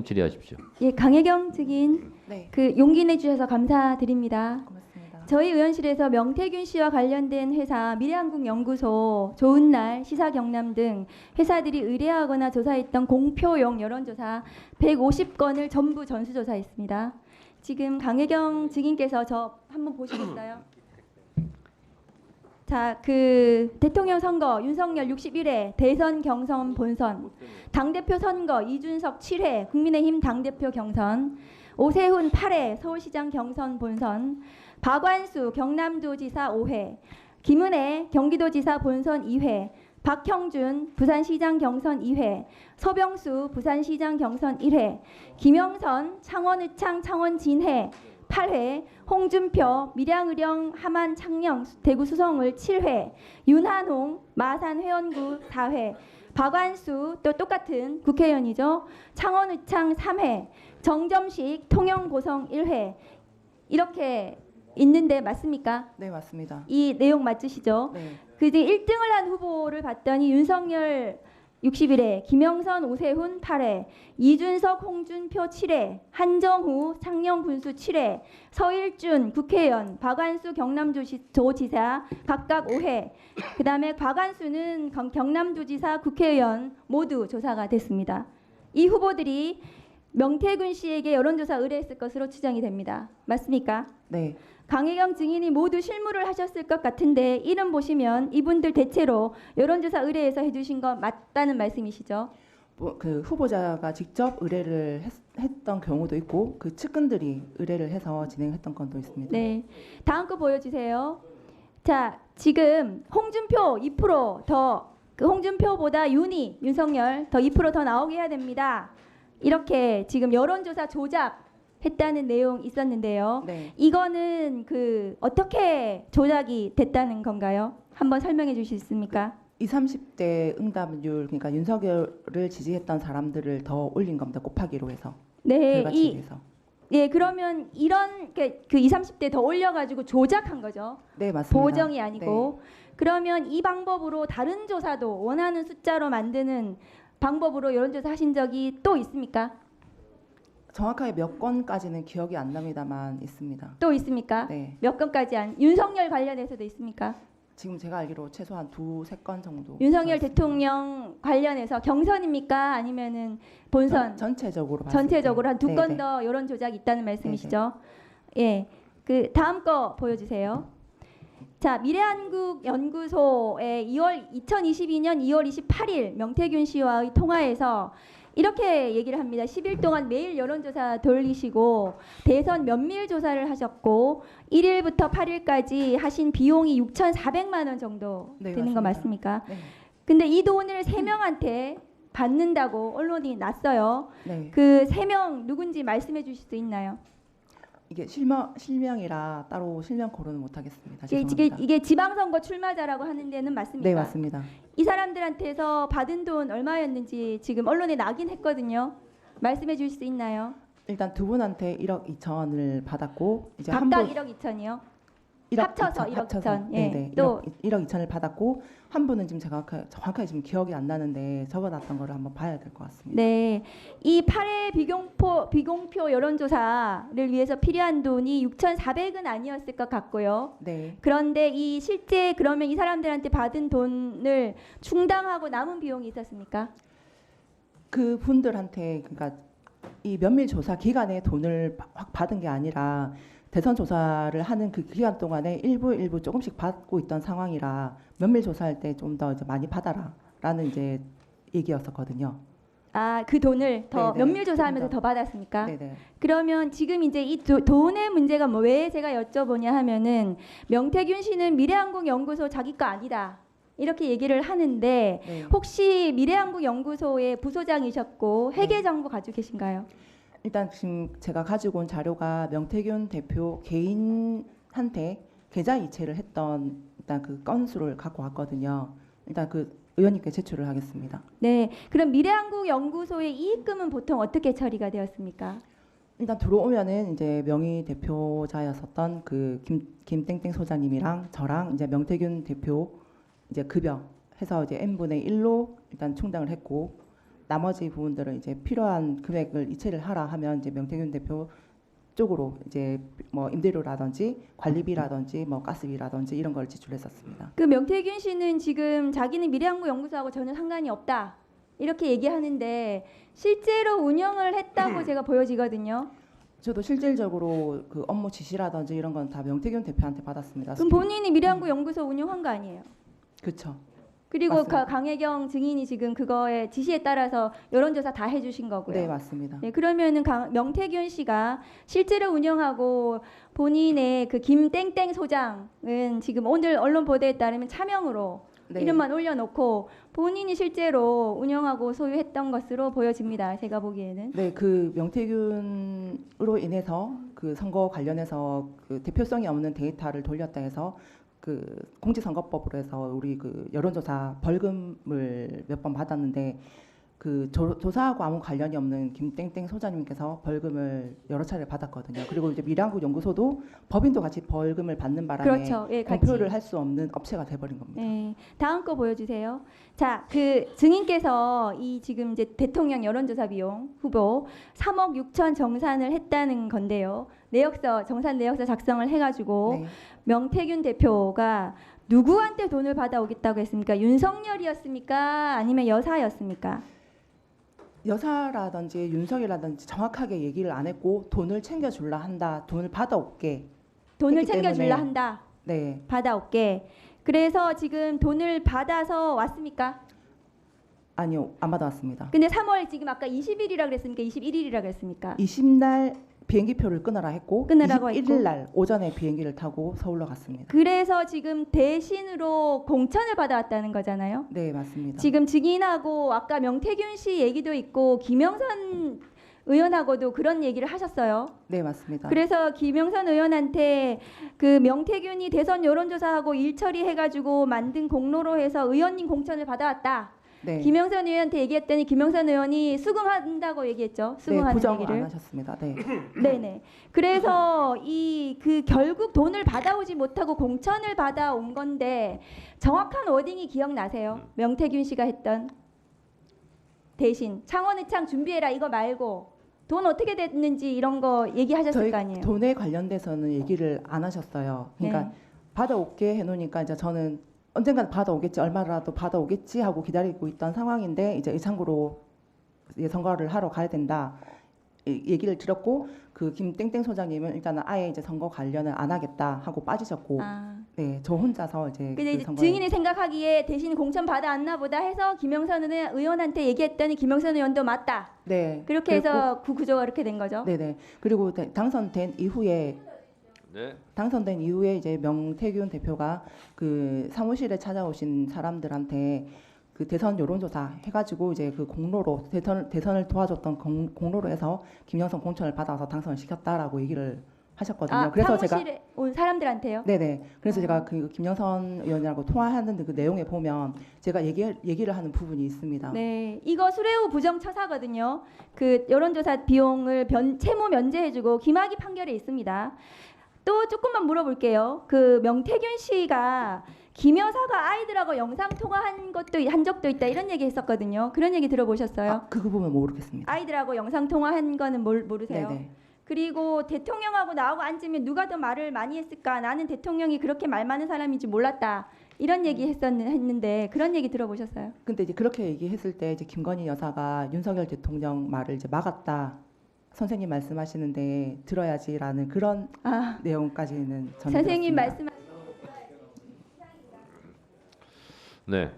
질의하십시오. 예, 강혜경 증인, 네, 용기 내주셔서 감사드립니다. 고맙습니다. 저희 의원실에서 명태균 씨와 관련된 회사 미래한국연구소, 좋은날, 시사경남 등 회사들이 의뢰하거나 조사했던 공표용 여론조사 150건을 전부 전수조사했습니다. 지금 강혜경 증인께서 저 한번 보시겠어요? 자, 대통령 선거 윤석열 61회, 대선 경선 본선, 당대표 선거 이준석 7회, 국민의힘 당대표 경선, 오세훈 8회, 서울시장 경선 본선, 박완수 경남도지사 5회, 김은혜 경기도지사 본선 2회, 박형준 부산시장 경선 2회, 서병수 부산시장 경선 1회, 김영선 창원의창 창원진해 8회, 홍준표 밀양의령 함안 창녕 대구 수성을 7회, 윤한홍 마산 회원구 4회, 박완수 또 똑같은 국회의원이죠. 창원의창 3회, 정점식 통영고성 1회 이렇게 있는데 맞습니까? 네, 맞습니다. 이 내용 맞으시죠? 네, 이제 1등을 한 후보를 봤더니 윤석열 61회, 김영선, 오세훈 8회, 이준석, 홍준표 7회, 한정후, 창녕군수 7회, 서일준 국회의원, 박완수 경남도지사 각각 5회, 그 다음에 박완수는 경남도지사 국회의원 모두 조사가 됐습니다. 이 후보들이 명태균 씨에게 여론조사 의뢰했을 것으로 추정이 됩니다. 맞습니까? 네, 강혜경 증인이 모두 실무를 하셨을 것 같은데 이름 보시면 이분들 대체로 여론조사 의뢰해서 해주신 거 맞다는 말씀이시죠? 그 후보자가 직접 의뢰를 했던 경우도 있고 그 측근들이 의뢰를 해서 진행했던 건도 있습니다. 네. 다음 거 보여주세요. 자, 지금 홍준표 2%더 홍준표보다 윤석열 더 2%더 나오게 해야 됩니다. 이렇게 지금 여론조사 조작했다는 내용 있었는데요. 네, 이거는 어떻게 조작이 됐다는 건가요? 한번 설명해 주실 수 있습니까? 20, 30대 응답률 그러니까 윤석열을 지지했던 사람들을 더 올린 겁니다. 곱하기로 해서 네, 결과치에서. 예, 그러면 이런 20, 30대 더 올려가지고 조작한 거죠. 네, 맞습니다. 보정이 아니고. 그러면 이 방법으로 다른 조사도 원하는 숫자로 만드는 방법으로 여론조사 하신 적이 또 있습니까? 정확하게 몇 건까지는 기억이 안 납니다만 있습니다. 또 있습니까? 네, 몇 건까지 윤석열 관련해서도 있습니까? 지금 제가 알기로 최소한 2, 3건 정도. 윤석열 있습니다. 대통령 관련해서 경선입니까? 아니면은 본선? 전체적으로 봤을 전체적으로 때. 한 두 건 네, 더 여론 조작이 있다는 말씀이시죠? 예. 다음 거 보여주세요. 자, 미래한국연구소의 2022년 2월 28일 명태균 씨와의 통화에서 이렇게 얘기를 합니다. 10일 동안 매일 여론조사 돌리시고 대선 면밀 조사를 하셨고 1일부터 8일까지 하신 비용이 6,400만 원 정도 네, 되는 거 맞습니다. 맞습니까? 네, 근데 이 돈을 3명한테 받는다고 언론이 났어요. 네. 그 3명 누군지 말씀해 주실 수 있나요? 이게 실명이라 따로 실명 거론은 못하겠습니다. 이게, 죄송합니다. 이게 지방선거 출마자라고 하는 데는 맞습니까? 네, 맞습니다. 이 사람들한테서 받은 돈 얼마였는지 지금 언론에 나긴 했거든요. 말씀해 주실 수 있나요? 일단 두 분한테 1억 2천을 받았고 이제 각각 한 분 1억 2천이요? 1억 합쳐서 2천, 1억 2천. 예. 네네. 또 1억 2천을 받았고 한 분은 지금 제가 정확하게 지금 기억이 안 나는데 적어놨던 거를 한번 봐야 될 것 같습니다. 네, 이 8회 비공표 여론조사를 위해서 필요한 돈이 6,400은 아니었을 것 같고요. 네, 그런데 이 실제 그러면 이 사람들한테 받은 돈을 충당하고 남은 비용이 있었습니까? 그 분들한테 그러니까 이 면밀 조사 기간에 돈을 확 받은 게 아니라 대선 조사를 하는 그 기간 동안에 일부 조금씩 받고 있던 상황이라 면밀 조사할 때 좀 더 많이 받아라라는 이제 얘기였었거든요. 아, 그 돈을 더 네네. 면밀 조사하면서 좀 더. 더 받았습니까? 네네. 그러면 지금 이제 이 돈의 문제가 왜 제가 여쭤보냐 하면은 명태균 씨는 미래한국연구소 자기 거 아니다. 이렇게 얘기를 하는데 네. 혹시 미래한국연구소의 부소장이셨고 회계 네. 정보 가지고 계신가요? 일단 지금 제가 가지고 온 자료가 명태균 대표 개인한테 계좌 이체를 했던 일단 그 건수를 갖고 왔거든요. 일단 그 의원님께 제출을 하겠습니다. 네. 그럼 미래한국연구소의 이익금은 보통 어떻게 처리가 되었습니까? 일단 들어오면은 이제 명의 대표자였었던 그 김땡땡 소장님이랑 저랑 이제 명태균 대표 이제 급여 해서 이제 n분의 1로 일단 충당을 했고 나머지 부분들은 이제 필요한 금액을 이체를 하라 하면 이제 명태균 대표 쪽으로 이제 뭐 임대료라든지 관리비라든지 뭐 가스비라든지 이런 걸 지출했었습니다. 그 명태균 씨는 지금 자기는 미래한국 연구소하고 전혀 상관이 없다 이렇게 얘기하는데 실제로 운영을 했다고 제가 보여지거든요. 저도 실질적으로 그 업무 지시라든지 이런 건 다 명태균 대표한테 받았습니다. 그럼 본인이 미래한국 연구소 운영한 거 아니에요? 그렇죠. 그리고 맞습니다. 강혜경 증인이 지금 그거에 지시에 따라서 여론조사 다 해주신 거고요. 네, 맞습니다. 네, 그러면은 명태균 씨가 실제로 운영하고 본인의 그 김땡땡 소장은 지금 오늘 언론 보도에 따르면 차명으로 네. 이름만 올려놓고 본인이 실제로 운영하고 소유했던 것으로 보여집니다. 제가 보기에는. 네, 그 명태균으로 인해서 그 선거 관련해서 그 대표성이 없는 데이터를 돌렸다 해서 그 공직선거법으로 해서 우리 그 여론조사 벌금을 몇 번 받았는데 그 조사하고 아무 관련이 없는 김땡땡 소장님께서 벌금을 여러 차례 받았거든요. 그리고 이제 미래한국 연구소도 법인도 같이 벌금을 받는 바람에 그렇죠. 예, 같이. 공표를 할 수 없는 업체가 돼버린 겁니다. 네, 다음 거 보여주세요. 자, 그 증인께서 이 지금 이제 대통령 여론조사 비용 후보 3억 6천 정산을 했다는 건데요. 정산 내역서 작성을 해가지고 네. 명태균 대표가 누구한테 돈을 받아오겠다고 했습니까? 윤석열이었습니까? 아니면 여사였습니까? 여사라든지 윤석이라든지 정확하게 얘기를 안 했고 돈을 챙겨줄라 한다, 돈을 받아올게. 돈을 했기 챙겨줄라 때문에. 한다. 네, 받아올게. 그래서 지금 돈을 받아서 왔습니까? 아니요, 안 받아왔습니다. 근데 3월 지금 아까 20일이라 그랬습니까? 21일이라 그랬습니까? 20날 비행기표를 끊으라 했고 끊으라고 21일 날 오전에 비행기를 타고 서울로 갔습니다. 그래서 지금 대신으로 공천을 받아왔다는 거잖아요. 네, 맞습니다. 지금 증인하고 아까 명태균 씨 얘기도 있고 김영선 의원하고도 그런 얘기를 하셨어요. 네, 맞습니다. 그래서 김영선 의원한테 그 명태균이 대선 여론조사하고 일 처리해가지고 만든 공로로 해서 의원님 공천을 받아왔다. 네, 김영선 의원한테 얘기했더니 김영선 의원이 수긍한다고 얘기했죠. 네, 수긍하는 부정을 얘기를. 안 하셨습니다. 네, 네네. 그래서 그 결국 돈을 받아오지 못하고 공천을 받아온 건데 정확한 워딩이 기억나세요? 명태균 씨가 했던 대신 창원의창 준비해라 이거 말고 돈 어떻게 됐는지 이런 거 얘기하셨을 저희 거 아니에요? 돈에 관련돼서는 얘기를 안 하셨어요. 그러니까 네. 받아올게 해놓으니까 이제 저는 언젠간 받아오겠지, 얼마라도 받아오겠지 하고 기다리고 있던 상황인데 이제 의창구로 선거를 하러 가야 된다 얘기를 들었고 그 김땡땡 소장님은 일단은 아예 이제 선거 관련을 안 하겠다 하고 빠지셨고 아. 네, 저 혼자서 이제 근데 그 이제 선거에 증인이 생각하기에 대신 공천 받아왔나 보다 해서 김영선 의원한테 얘기했더니 김영선 의원도 맞다. 네, 그렇게 그랬고, 해서 그 구조가 이렇게 된 거죠. 네네. 그리고 당선된 이후에 이제 명태균 대표가 그 사무실에 찾아오신 사람들한테 그 대선 여론조사 해가지고 이제 그 공로로 대선을 도와줬던 공로로 해서 김영선 공천을 받아서 당선을 시켰다라고 얘기를 하셨거든요. 아, 그래서 제가 사무실에 온 사람들한테요? 네네. 그래서 제가 그 김영선 의원이라고 통화하는 그 내용에 보면 제가 얘기를 하는 부분이 있습니다. 네, 이거 수뢰후 부정처사거든요. 그 여론조사 비용을 채무 면제해주고 김학의 판결에 있습니다. 또 조금만 물어볼게요. 그 명태균 씨가 김 여사가 아이들하고 영상 통화한 적도 있다 이런 얘기 했었거든요. 그런 얘기 들어보셨어요? 아, 그 부분은 모르겠습니다. 아이들하고 영상 통화한 거는 모르세요? 네네. 그리고 대통령하고 나하고 앉으면 누가 더 말을 많이 했을까? 나는 대통령이 그렇게 말 많은 사람인지 몰랐다. 이런 얘기 했는데 그런 얘기 들어보셨어요? 근데 이제 그렇게 얘기했을 때 이제 김건희 여사가 윤석열 대통령 말을 이제 막았다. 선생님 말씀하시는데 들어야지라는 그런 내용까지는 저는 선생님 들었습니다. 말씀 네.